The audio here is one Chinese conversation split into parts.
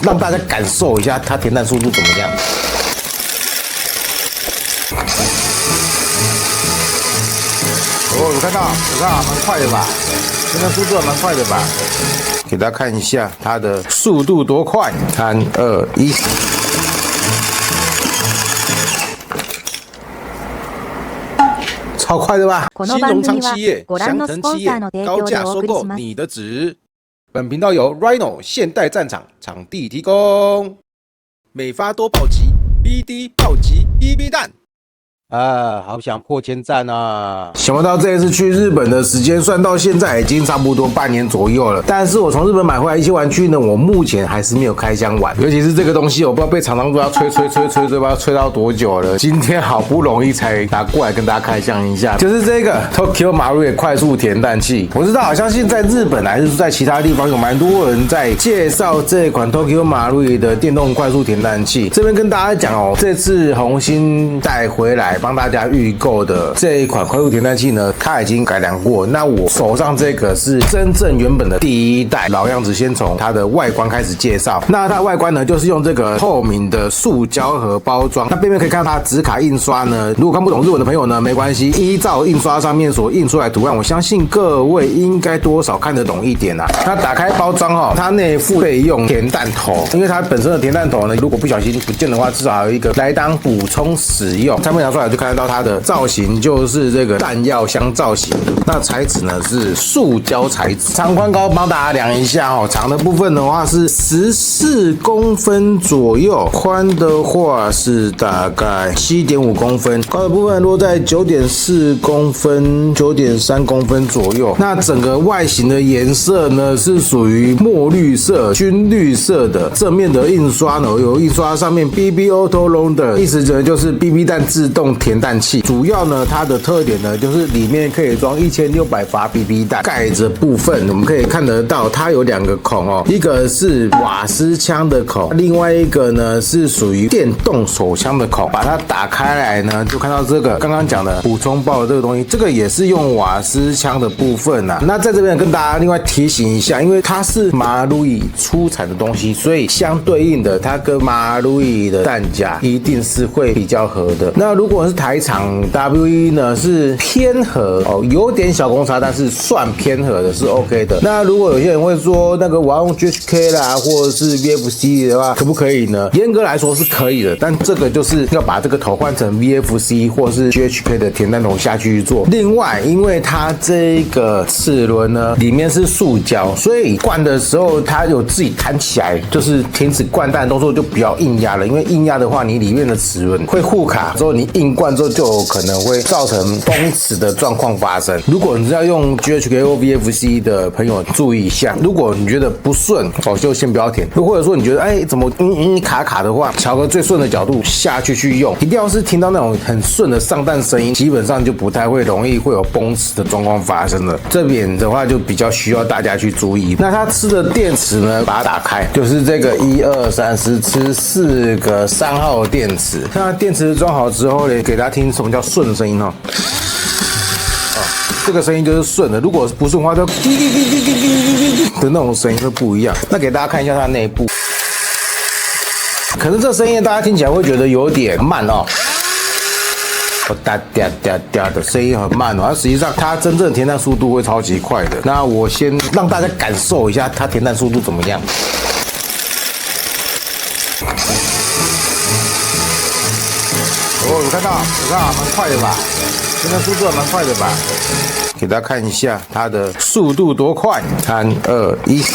让大家感受一下它填弹速度怎么样。哦，有看到，蛮快的吧？填弹速度还蛮快的吧？给大家看一下它的速度多快，3、2、1。超快的吧？新农场企业、祥腾企业高价收购你的纸。本频道由 Rhino 现代战场场地提供。每发多暴击 ，BD 暴击 BB 弹。好想破千赞啊！想不到这一次去日本的时间算到现在已经差不多半年左右了。但是我从日本买回来一些玩具呢，我目前还是没有开箱玩。尤其是这个东西，我不知道被厂商都要吹，不知道吹到多久了。今天好不容易才拿过来跟大家开箱一下，就是这个 Tokyo Marui 快速填弹器。我知道好像现在日本还是在其他地方有蛮多人在介绍这款 Tokyo Marui 的电动快速填弹器。这边跟大家讲哦，这次红星带回来帮大家预购的这一款快速填弹器呢，它已经改良过。那我手上这个是真正原本的第一代，老样子，先从它的外观开始介绍。那它的外观呢，就是用这个透明的塑胶盒包装。那背面可以看到它纸卡印刷呢，如果看不懂日文的朋友呢，没关系，依照印刷上面所印出来的图案，我相信各位应该多少看得懂一点啊。那打开包装哦，它内附备用填弹头，因为它本身的填弹头呢，如果不小心不见的话，至少有一个来当补充使用。产品拿出来就看得到它的造型就是这个弹药箱造型，那材质呢是塑胶材质，长宽高帮大家量一下哦。长的部分的话是14公分左右，宽的话是大概7.5公分，高的部分落在9.4公分、9.3公分左右。那整个外形的颜色呢是属于墨绿色、军绿色的，正面的印刷呢有印刷上面 BB Auto Loader， 意思呢就是 BB 弹自动填弹器。主要呢，它的特点呢，就是里面可以装1600发 BB 弹。盖着部分我们可以看得到，它有2个孔哦，一个是瓦斯枪的孔，另外一个呢是属于电动手枪的孔。把它打开来呢，就看到这个刚刚讲的补充包的这个东西，这个也是用瓦斯枪的部分啊。那在这边跟大家另外提醒一下，因为它是马路易出产的东西，所以相对应的，它跟马路易的弹夹一定是会比较合的。那如果是台厂 WE 呢是偏合哦，有点小公差，但是算偏合的是 OK 的。那如果有些人会说那个我要用 GHK 啦，或者是 VFC 的话，可不可以呢？严格来说是可以的，但这个就是要把这个头换成 VFC 或是 GHK 的填弹头下去做。另外，因为它这个齿轮呢里面是塑胶，所以灌的时候它有自己弹起来，就是停止灌弹动作就比较硬压了。因为硬压的话，你里面的齿轮会互卡，之后你硬灌之后就有可能会造成崩齿的状况发生。如果你是要用 GHK 或 VFC 的朋友注意一下，如果你觉得不顺哦，就先不要填。或者说你觉得怎么卡卡的话，调个最顺的角度下去用，一定要是听到那种很顺的上弹声音，基本上就不太会容易会有崩齿的状况发生了。这边的话就比较需要大家去注意。那它吃的电池呢，把它打开，就是这个1、2、3是吃4个3号电池。那电池装好之后呢，给大家听什么叫顺的声音哦。这个声音就是顺的，如果不顺的话，就滴滴滴滴滴滴滴滴的那种声音会不一样。那给大家看一下它内部，可能这声音大家听起来会觉得有点慢哦，哒哒哒哒的声音很慢哦，实际上它真正的填弹速度会超级快的。那我先让大家感受一下它填弹速度怎么样。哦，有看到，蛮快的吧？填弹速度还蛮快的吧？给大家看一下它的速度多快，3、2、1。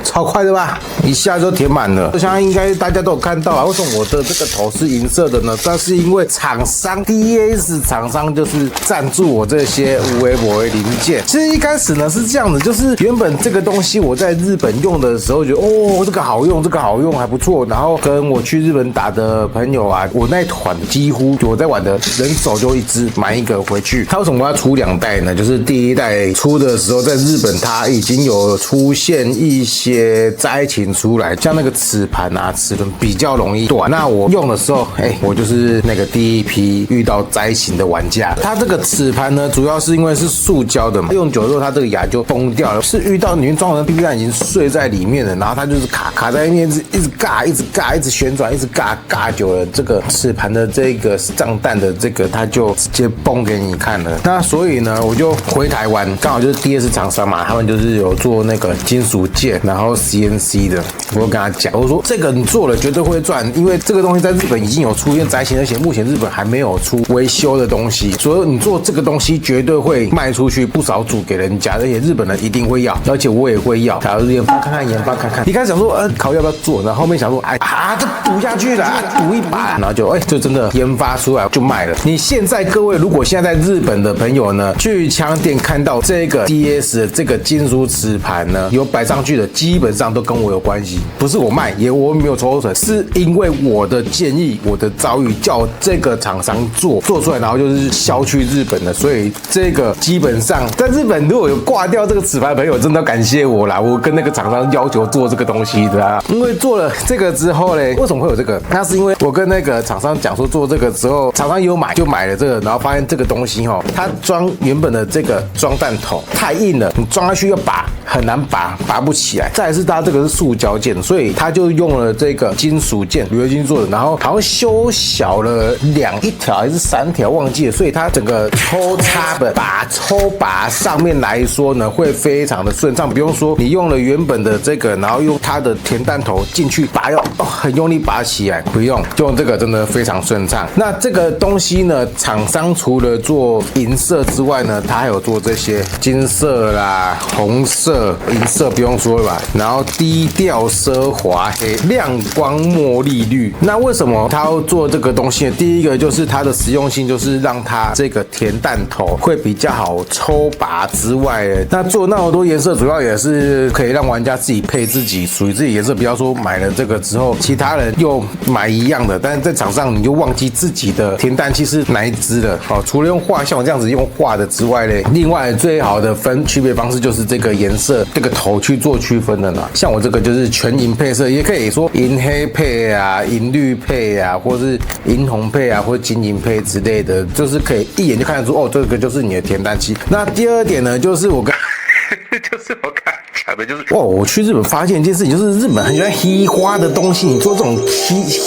超快的吧，一下就填满了。我相信应该大家都有看到啊。为什么我的这个头是银色的呢？这是因为厂商 DS 厂商就是赞助我这些无微博的零件。其实一开始呢是这样子，就是原本这个东西我在日本用的时候觉得这个好用，还不错。然后跟我去日本打的朋友啊，我那一团几乎我在玩的人手就一只，买一个回去。他为什么要出2代呢？就是第一代出的时候，在日本它已经有出现一些灾情出来，像那个齿盘啊、齿轮比较容易断。那我用的时候，我就是那个第一批遇到灾情的玩家。它这个齿盘呢，主要是因为是塑胶的嘛，用久了之后它这个牙就崩掉了，是遇到里面装的 BB 弹已经碎在里面了，然后它就是卡在那边，一直尬，一直旋转，一直尬久了，这个齿盘的这个上弹的这个它就直接崩给你看了。那所以呢，我就回台湾，刚好就是 DS 厂商嘛，他们就是有做那个金属件，然后 CNC 的，我跟他讲，我说这个你做了绝对会赚，因为这个东西在日本已经有出现灾情，而且目前日本还没有出维修的东西，所以你做这个东西绝对会卖出去不少组给人家，而且日本人一定会要，而且我也会要，然后研发看看。一开始想说考要不要做，然后后面想说这赌下去了，赌一把，然后就真的研发出来就卖了。你现在各位如果现在在日本的朋友呢，去枪店看到这个 DS 的这个金属齿盘呢，有摆上去的，基本上都跟我有关系，不是我卖，我没有抽成，是因为我的建议、我的遭遇叫这个厂商做出来，然后就是销去日本的，所以这个基本上在日本如果有挂掉这个齿盘的朋友，真的要感谢我啦，我跟那个厂商要求做这个东西的啊，因为做了这个之后嘞，为什么会有这个？那是因为我跟那个厂商讲说做这个之后，厂商也有买，就买了这个，然后发现这个东西它装原本的这个装弹头太硬了，你装下去要拔很难拔不起来。再来是它这个是塑胶件，所以他就用了这个金属件，铝合金做的，然后好像修小了一条还是3条忘记了，所以它整个抽拔上面来说呢，会非常的顺畅。不用说你用了原本的这个，然后用它的填弹头进去拔要很用力拔起来，不用，就用这个真的非常顺畅。那这个东西呢，厂商除了做银色之外呢，它还有做这些金色啦、红色、银色不用说了吧，然后低调奢华黑、亮光墨丽绿。那为什么它要做这个东西呢？第一个就是它的实用性，就是让它这个填弹头会比较好抽拔之外，那做那么多颜色，主要也是可以让玩家自己配自己属于自己颜色，不要说买了这个之后，其他人又买一样的，但是在场上你就忘记自己的填弹器是哪一支了。除了用画像我这样子用画的之外嘞，另外最好的区别方式就是这个颜色，这个头去做区分的啦。像我这个就是全银配色，也可以说银黑配啊、银绿配啊，或是银红配啊，或者金银配之类的，就是可以一眼就看得出这个就是你的填弹器。那第二点呢，就是我刚讲的就是我去日本发现一件事情，就是日本很喜欢黑花的东西，你做这种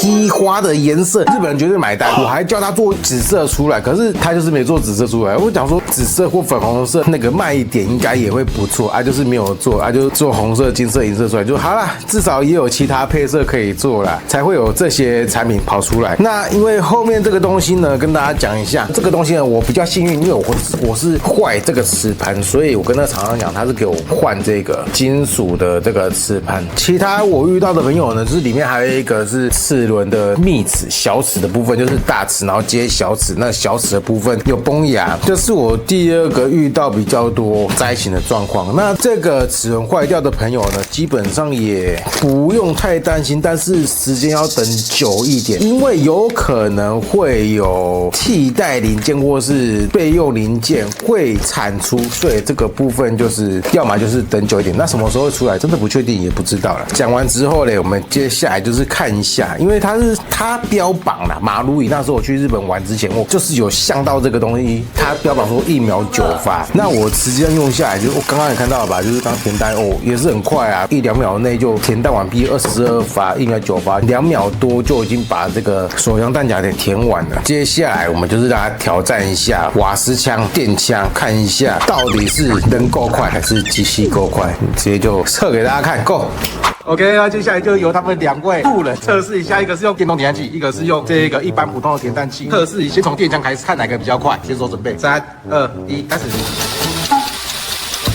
黑花的颜色，日本人绝对买单。我还叫他做紫色出来，可是他就是没做紫色出来。我讲说紫色或粉红色那个卖一点应该也会不错就是没有做就做红色、金色、银色出来就好啦，至少也有其他配色可以做啦，才会有这些产品跑出来。那因为后面这个东西呢，跟大家讲一下，这个东西呢，我比较幸运，因为我是坏这个齿盘，所以我跟那个厂商讲，他是给我换这个金属的这个齿盘。其他我遇到的朋友呢，就是里面还有一个是齿轮的密齿，小齿的部分就是大齿，然后接小齿，那小齿的部分有崩牙，这是我第二个遇到比较多灾情的状况。那这个齿轮坏掉的朋友呢，基本上也不用太担心，但是时间要等久一点，因为有可能会有替代零件或是备用零件会产出，所以这个部分就是要么就是等久一点。那什么时候会出来，真的不确定，也不知道了。讲完之后呢，我们接下来就是看一下，因为它标榜啦，马路椅那时候我去日本玩之前，我就是有想到这个东西，它标榜说1秒9发。那我实际上用下来，就我刚刚也看到了吧，就是刚填弹也是很快啊，1-2秒内就填弹完毕，22发，1秒9发，2秒多就已经把这个手枪弹夹给填完了。接下来我们就是让它挑战一下瓦斯枪、电枪，看一下到底是人够快还是机器够快，直接就测给大家看 ，Go。OK， 那接下来就由他们2位路人测试一下，一个是用电动填弹器，一个是用这个一般普通的填弹器。测试先从电枪开始，看哪个比较快。先手准备，3、2、1，开始。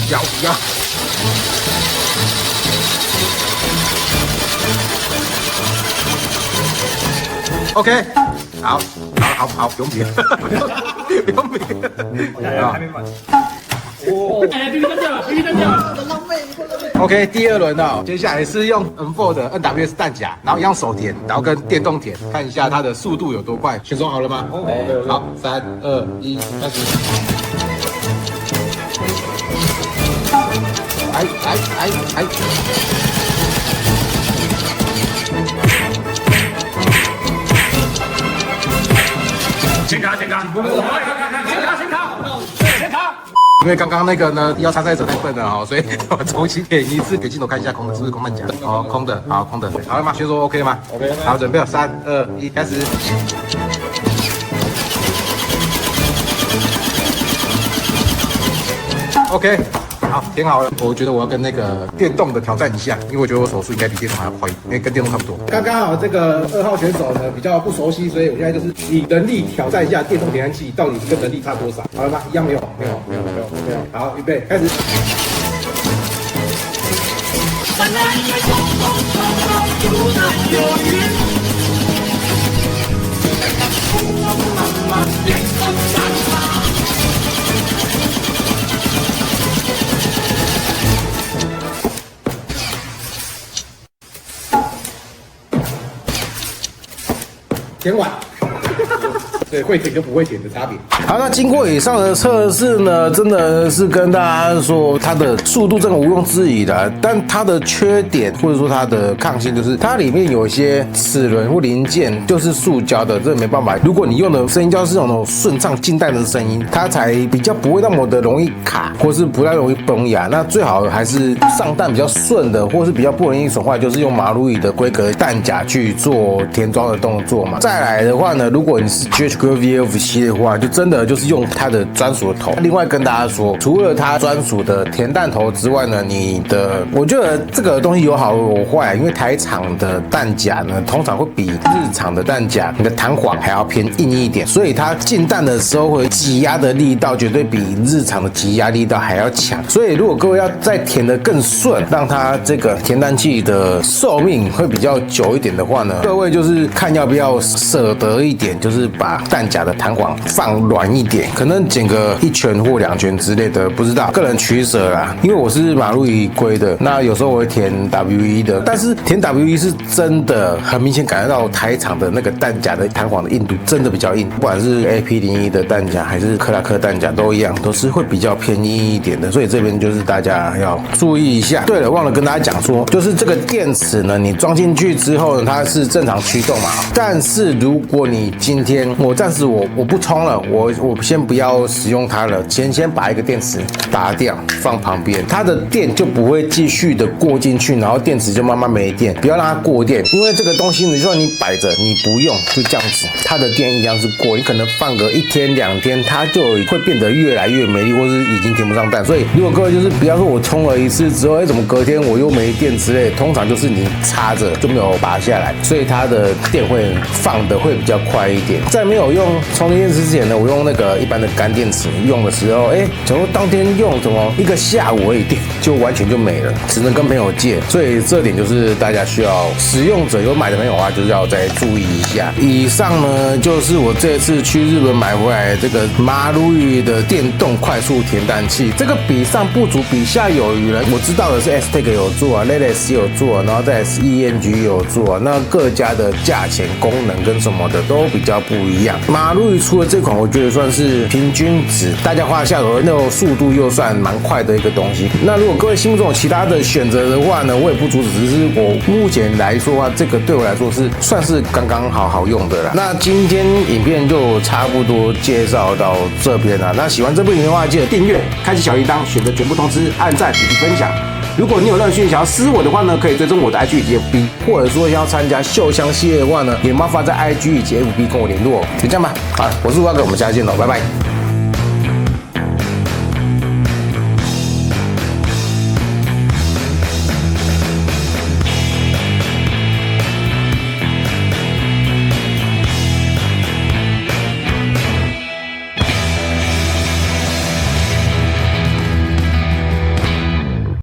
不要。OK， 好，不用比，不用比，还没满。BB弹掉了，浪费。OK， 第二轮接下来是用 N4 的 NWS 弹夹，然后一样手填，然后跟电动填，看一下它的速度有多快。选手好了吗？好，3、2、1，开始。来。先卡。因为刚刚那个呢，要参赛者太笨了哦，所以我重新点一次，给镜头看一下空的是不是空弹夹？哦，空的，好，空的，好了吗？选手 OK 吗 ？OK， 好，准备了，3、2、1，开始。OK， 好，填好了。我觉得我要跟那个电动的挑战一下，因为我觉得我手速应该比电动还要快，因为跟电动差不多。刚刚好，这个2号选手呢比较不熟悉，所以我现在就是以能力挑战一下电动填弹器到底跟能力差多少。好了吗？一样没有。好，预备，开始。填完，对，会填跟不会填的差别。好，那经过以上的测试呢，真的是跟大家说，它的速度真的毋庸置疑的，但它的缺点或者说它的抗性，就是它里面有一些齿轮或零件就是塑胶的，这没办法。如果你用的声音就是那种顺畅静态的声音，它才比较不会那么的容易卡，或是不太容易崩牙。那最好还是上弹比较顺的，或是比较不容易损坏，就是用马路椅的规格弹夹去做填装的动作嘛。再来的话呢，如果你是 GHQ VFC 的话，就真的就是用它的专属的头。另外跟大家说，除了它专属的填弹头之外呢，我觉得这个东西有好有坏，因为台厂的弹夹呢，通常会比日常的弹夹你的弹簧还要偏硬一点，所以它进弹的时候会挤压的力道绝对比日常的挤压力道还要强。所以如果各位要再填得更顺，让它这个填弹器的寿命会比较久一点的话呢，各位就是看要不要舍得一点，就是把弹夹的弹簧放软一点，可能剪个1拳或2拳之类的，不知道，个人取舍啦。因为我是马路仪规的，那有时候我会填 W1 的，但是填 W1 是真的很明显感觉到台厂的那个弹夹的弹簧的硬度真的比较硬，不管是 AP01 的弹夹还是克拉克弹夹都一样，都是会比较偏硬一点的，所以这边就是大家要注意一下。对了，忘了跟大家讲说，就是这个电池呢，你装进去之后呢，它是正常驱动嘛，但是如果你今天暂时我不充了，我先不要使用它了，先把一个电池拔掉放旁边，它的电就不会继续的过进去，然后电池就慢慢没电，不要让它过电，因为这个东西你就算你摆着你不用，就这样子，它的电一样是过，你可能放个1天2天，它就会变得越来越没力，或是已经填不上弹。所以如果各位就是不要说我充了一次之后，怎么隔天我又没电之类的，通常就是你插着就没有拔下来，所以它的电会放的会比较快一点。在没有用充电电池之前呢，我用那个一般的干电池用的时候，假如当天用什么1个下午而已，电就完全就没了，只能跟朋友借。所以这点就是大家需要使用者有买的朋友的话，就是要再注意一下。以上呢就是我这次去日本买回来这个马路宇的电动快速填弹器，这个比上不足，比下有余人。我知道的是 STEC 有做啊 ，Leles 有做啊，然后再 ENG 有做啊，那各家的价钱、功能跟什么的都比较不一样。马路宇出的这款，我觉得算是平均值，大家花下手那种速度又算蛮快的一个东西。那如果各位心目中有其他的选择的话呢，我也不阻止，只是我目前来说啊，这个对我来说是算是刚刚好用的啦。那今天影片就差不多介绍到这边了。那喜欢这部影片的话，记得订阅、开启小铃铛、选择全部通知、按赞以及分享。如果你有任何讯息想要私我的话呢，可以追踪我的 IG 以及 FB， 或者说要参加秀香系列的话呢，也麻烦在 IG 以及 FB 跟我联络。就这样吧，好，我是吴阿哥，我们下次见喽，拜拜。